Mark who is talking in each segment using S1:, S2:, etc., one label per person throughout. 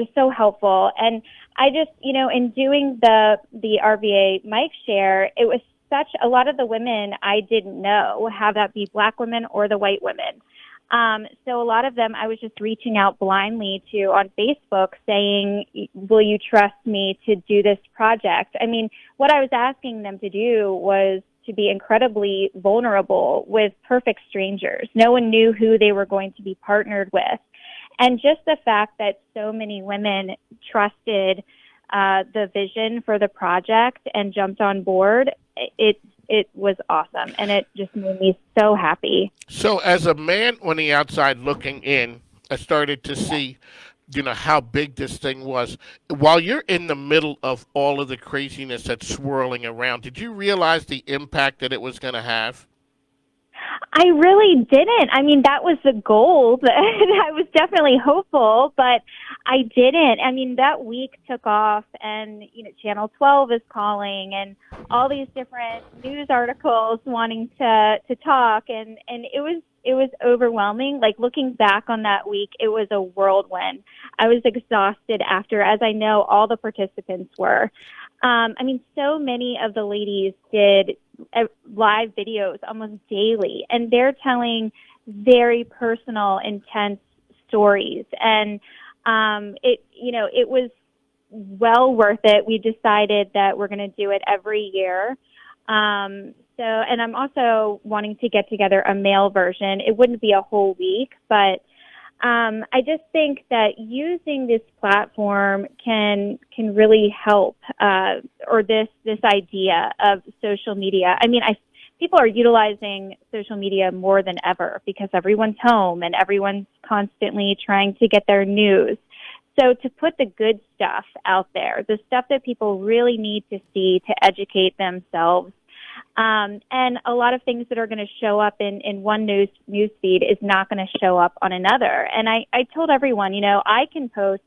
S1: were so helpful. And I just, in doing the RVA mic share, it was a lot of the women I didn't know, have that be Black women or the white women. So a lot of them I was just reaching out blindly to on Facebook saying, will you trust me to do this project? I mean, what I was asking them to do was to be incredibly vulnerable with perfect strangers. No one knew who they were going to be partnered with. And just the fact that so many women trusted the vision for the project and jumped on board, it was awesome. And it just made me so happy.
S2: So as a man on the outside looking in, I started to see, how big this thing was. While you're in the middle of all of the craziness that's swirling around, did you realize the impact that it was going to have?
S1: I really didn't. I mean, that was the goal. I was definitely hopeful, but I didn't. I mean, that week took off and, Channel 12 is calling and all these different news articles wanting to talk. And it was overwhelming. Like looking back on that week, it was a whirlwind. I was exhausted after, as I know all the participants were. I mean, so many of the ladies did live videos almost daily, and they're telling very personal, intense stories. And it was well worth it. We decided that we're going to do it every year. And I'm also wanting to get together a male version. It wouldn't be a whole week, but I just think that using this platform can really help, or this idea of social media. I mean, people are utilizing social media more than ever because everyone's home and everyone's constantly trying to get their news. So to put the good stuff out there, the stuff that people really need to see to educate themselves, and a lot of things that are going to show up in one news feed is not going to show up on another. And I told everyone, I can post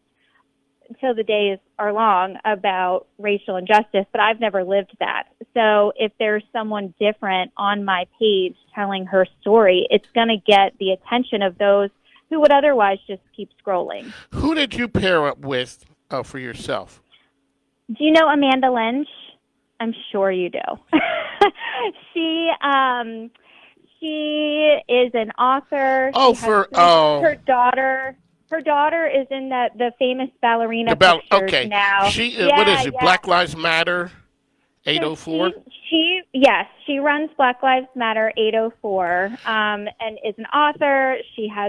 S1: till the days are long about racial injustice, but I've never lived that. So if there's someone different on my page telling her story, it's going to get the attention of those who would otherwise just keep scrolling.
S2: Who did you pair up with for yourself?
S1: Do you know Amanda Lynch? I'm sure you do. She is an author. Her daughter. Her daughter is in the famous ballerina pictures
S2: okay.
S1: now.
S2: What is it? Black Lives Matter 804?
S1: So she runs Black Lives Matter 804, and is an author. She has